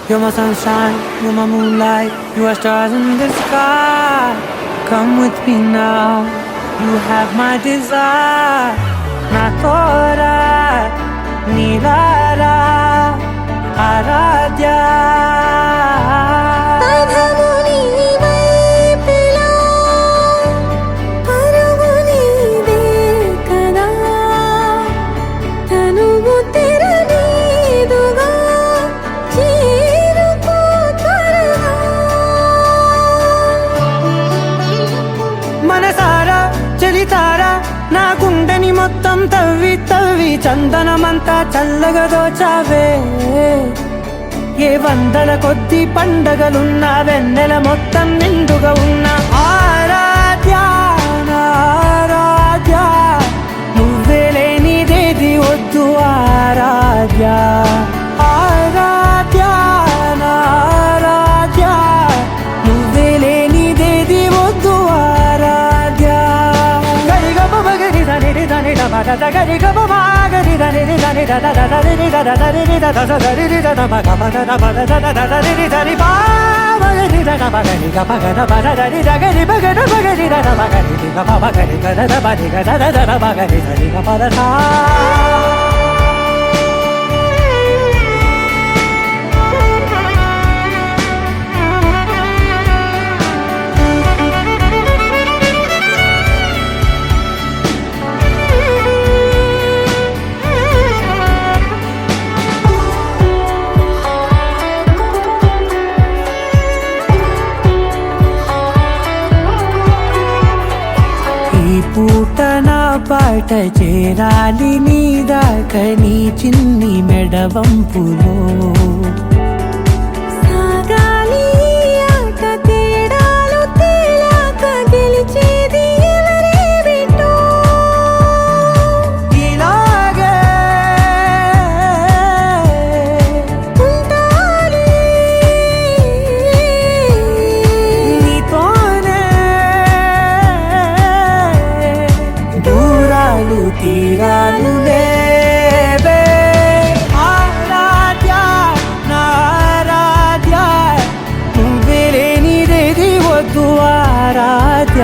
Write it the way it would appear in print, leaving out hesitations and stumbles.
You're my sunshine, you're my moonlight, you are stars in the sky. Come with me now, you have my desire. Na tora, nilara, aradya. మనసారా చలితారా నా గుండెని మొత్తం తవ్వి తవ్వి చందనమంతా చల్లగా దోచావే. ఏ వందల కొద్ది పండగలున్నా వెన్నెల మొత్తం నిండుగా ఉన్న ఆరాధ్య నా ఆరాధ్య, నువ్వే లేనిదేది వద్దు ఆరాధ్య. ఆరాధ్య నా ఆరాధ్య, నువ్వే లేనిదేది వద్దు ఆరాధ్య. గరిగమ మగరి దని దని డమద గరి గమ మాగరి దని దని దద దని దద దని దద దని దద మగ మగ మద దద దని దని బా మగరి దద మగరి గమ గద మద దని దగరి మగద మగరి దద మగరి గమ మగరి గద మగరి గద దద మగరి దని గమ దద. ఈ పూట నా పాట చేరాలి నీ దాకా నీ చిన్ని మెడవంపులో. సాగాలి ఆట తేడాలు తేలాక గెలిచేది ఎవరే బిడ్డో. ఇలాగే ఉంటాలి నీతోనే దూరాలు తీరాలు లేవే. ఆరాధ్య నా ఆరాధ్య, నువ్వే లేనిదేది వద్దు ఆరాధ్య.